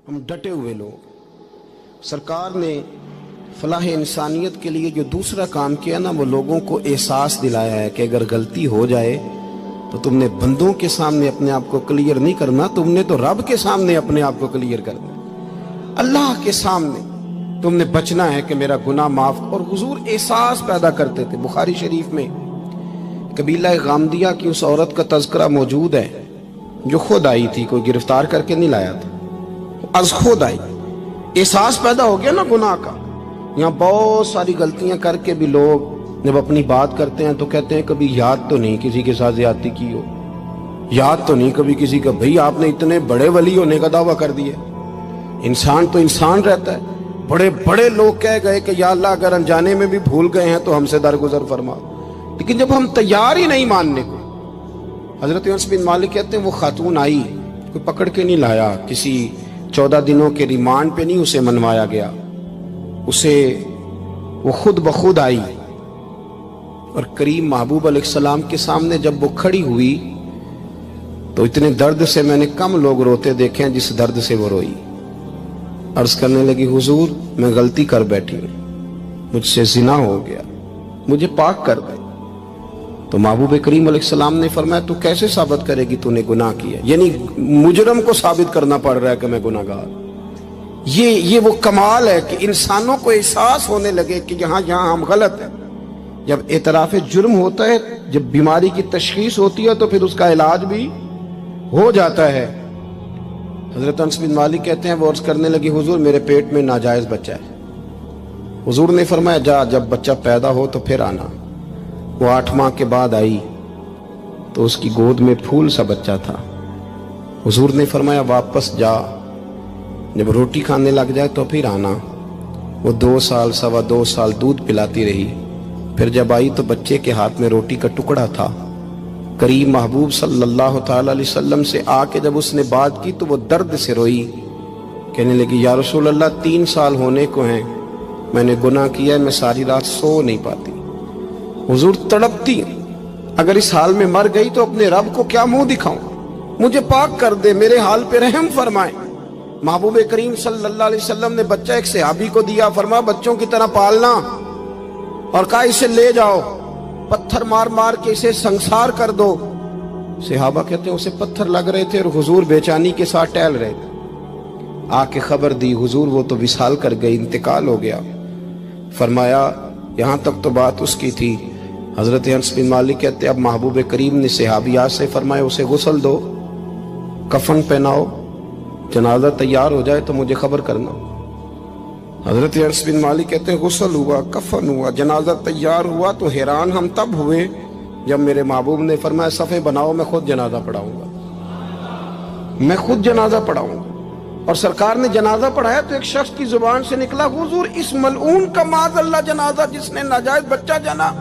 ہم ڈٹے ہوئے لوگ. سرکار نے فلاح انسانیت کے لیے جو دوسرا کام کیا نا، وہ لوگوں کو احساس دلایا ہے کہ اگر غلطی ہو جائے تو تم نے بندوں کے سامنے اپنے آپ کو کلیئر نہیں کرنا، تم نے تو رب کے سامنے اپنے آپ کو کلیئر کرنا، اللہ کے سامنے تم نے بچنا ہے کہ میرا گناہ معاف. اور حضور احساس پیدا کرتے تھے. بخاری شریف میں قبیلہ غامدیہ کی اس عورت کا تذکرہ موجود ہے جو خود آئی تھی، کوئی گرفتار کر کے نہیں لایا تھا، از خود آئی. احساس پیدا ہو گیا نا گناہ کا. یہاں بہت ساری غلطیاں کر کے بھی لوگ جب اپنی بات کرتے ہیں تو کہتے ہیں کبھی یاد تو نہیں کسی کے ساتھ زیادتی کی ہو، یاد تو نہیں کبھی کسی کا. بھئی آپ نے اتنے بڑے ولی ہونے کا دعویٰ کر دیا. انسان تو انسان رہتا ہے. بڑے بڑے لوگ کہہ گئے کہ یا اللہ اگر انجانے میں بھی بھول گئے ہیں تو ہم سے درگزر فرما. لیکن جب ہم تیار ہی نہیں ماننے کو. حضرت انس بن مالک کہتے ہیں وہ خاتون آئی، کوئی پکڑ کے نہیں لایا، کسی 14 دنوں کے ریمانڈ پہ نہیں اسے منوایا گیا، اسے وہ خود بخود آئی. اور کریم محبوب علیہ السلام کے سامنے جب وہ کھڑی ہوئی تو اتنے درد سے میں نے کم لوگ روتے دیکھے ہیں جس درد سے وہ روئی. عرض کرنے لگی حضور میں غلطی کر بیٹھی ہوں، مجھ سے زنا ہو گیا، مجھے پاک کر دے. تو محبوب کریم علیہ السلام نے فرمایا تو کیسے ثابت کرے گی تو نے گناہ کیا؟ یعنی مجرم کو ثابت کرنا پڑ رہا ہے کہ میں گناہ گار. یہ وہ کمال ہے کہ انسانوں کو احساس ہونے لگے کہ یہاں ہم غلط ہیں. جب اعتراف جرم ہوتا ہے، جب بیماری کی تشخیص ہوتی ہے تو پھر اس کا علاج بھی ہو جاتا ہے. حضرت انس بن مالک کہتے ہیں وہ عرض کرنے لگی حضور میرے پیٹ میں ناجائز بچہ ہے. حضور نے فرمایا جا جب بچہ پیدا ہو تو پھر آنا. وہ 8 ماہ کے بعد آئی تو اس کی گود میں پھول سا بچہ تھا. حضور نے فرمایا واپس جا، جب روٹی کھانے لگ جائے تو پھر آنا. وہ 2 سال 2.25 سال دودھ پلاتی رہی. پھر جب آئی تو بچے کے ہاتھ میں روٹی کا ٹکڑا تھا. کریم محبوب صلی اللہ تعالی علیہ وسلم سے آ کے جب اس نے بات کی تو وہ درد سے روئی، کہنے لگی یا رسول اللہ 3 سال ہونے کو ہیں، میں نے گناہ کیا ہے، میں ساری رات سو نہیں پاتی. حضور تڑپتی، اگر اس حال میں مر گئی تو اپنے رب کو کیا منہ دکھاؤں، مجھے پاک کر دے، میرے حال پہ رحم فرمائے. محبوب کریم صلی اللہ علیہ وسلم نے بچہ ایک صحابی کو دیا، فرمایا بچوں کی طرح پالنا، اور کہا اسے لے جاؤ، پتھر مار مار کے اسے سنسار کر دو. صحابہ کہتے ہیں اسے پتھر لگ رہے تھے اور حضور بے چینی کے ساتھ ٹہل رہے تھے. آ کے خبر دی حضور وہ تو وصال کر گئی، انتقال ہو گیا. فرمایا یہاں تک تو بات اس کی تھی. حضرت انس بن مالک کہتے اب محبوب کریم نے صحابیات سے فرمایا اسے غسل دو، کفن پہناؤ، جنازہ تیار ہو جائے تو مجھے خبر کرنا. حضرت انس بن مالک کہتے ہیں غسل ہوا، کفن ہوا، جنازہ تیار ہوا تو حیران ہم تب ہوئے جب میرے محبوب نے فرمایا صفیں بناؤ، میں خود جنازہ پڑھاؤں گا، میں خود جنازہ پڑھاؤں گا. اور سرکار نے جنازہ پڑھایا تو ایک شخص کی زبان سے نکلا حضور اس ملعون کا معاذ اللہ جنازہ جس نے ناجائز بچہ جنا،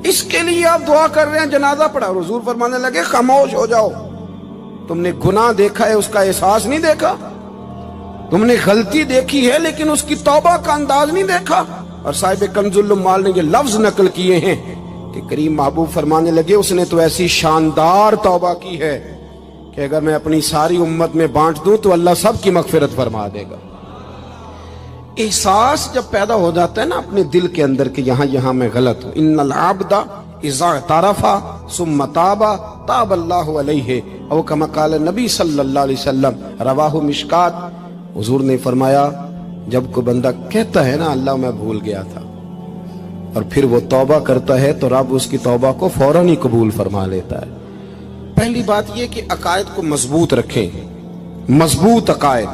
اس کے لیے آپ دعا کر رہے ہیں، جنازہ پڑھا. حضور فرمانے لگے خاموش ہو جاؤ، تم نے گناہ دیکھا ہے، اس کا احساس نہیں دیکھا. تم نے غلطی دیکھی ہے لیکن اس کی توبہ کا انداز نہیں دیکھا. اور صاحب کنز العمال نے یہ لفظ نقل کیے ہیں کہ کریم محبوب فرمانے لگے اس نے تو ایسی شاندار توبہ کی ہے کہ اگر میں اپنی ساری امت میں بانٹ دوں تو اللہ سب کی مغفرت فرما دے گا. احساس جب پیدا ہو جاتا ہے نا اپنے دل کے اندر کہ یہاں میں غلط ہوں. ان العبد اذا اعترف ثم تاب تاب اللہ علیہ او کما قال نبی صلی اللہ علیہ وسلم، رواہ مشکات. حضور نے فرمایا جب کوئی بندہ کہتا ہے نا اللہ میں بھول گیا تھا، اور پھر وہ توبہ کرتا ہے تو رب اس کی توبہ کو فوراً ہی قبول فرما لیتا ہے. پہلی بات یہ کہ عقائد کو مضبوط رکھیں، مضبوط عقائد.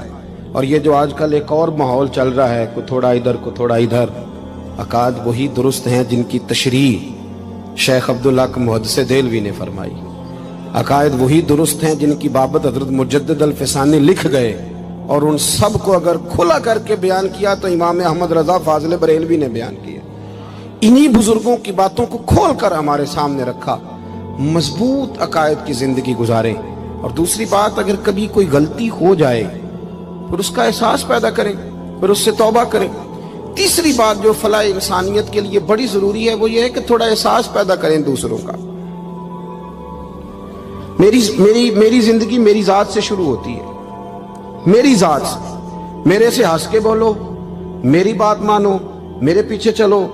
اور یہ جو آج کل ایک اور ماحول چل رہا ہے، کو تھوڑا ادھر کو تھوڑا ادھر، عقائد وہی درست ہیں جن کی تشریح شیخ عبدالحق محدث دہلوی نے فرمائی. عقائد وہی درست ہیں جن کی بابت حضرت مجدد الفسانی لکھ گئے، اور ان سب کو اگر کھلا کر کے بیان کیا تو امام احمد رضا فاضل بریلوی نے بیان کیا. انہی بزرگوں کی باتوں کو کھول کر ہمارے سامنے رکھا. مضبوط عقائد کی زندگی گزاریں. اور دوسری بات اگر کبھی کوئی غلطی ہو جائے پھر اس کا احساس پیدا کریں، پھر اس سے توبہ کریں. تیسری بات جو فلاح انسانیت کے لیے بڑی ضروری ہے وہ یہ ہے کہ تھوڑا احساس پیدا کریں دوسروں کا. میری زندگی میری ذات سے شروع ہوتی ہے. میری ذات سے، میرے سے ہنس کے بولو، میری بات مانو، میرے پیچھے چلو،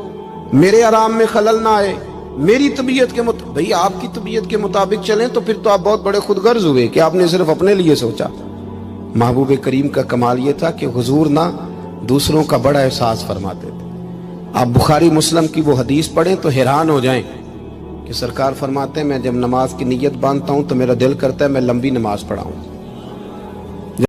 میرے آرام میں خلل نہ آئے، میری طبیعت کے مطابق. بھئی آپ کی طبیعت کے مطابق چلیں تو پھر تو آپ بہت بڑے خود غرض ہوئے کہ آپ نے صرف اپنے لیے سوچا. محبوب کریم کا کمال یہ تھا کہ حضور نہ دوسروں کا بڑا احساس فرماتے تھے. آپ بخاری مسلم کی وہ حدیث پڑھیں تو حیران ہو جائیں کہ سرکار فرماتے ہیں میں جب نماز کی نیت باندھتا ہوں تو میرا دل کرتا ہے میں لمبی نماز پڑھاؤں.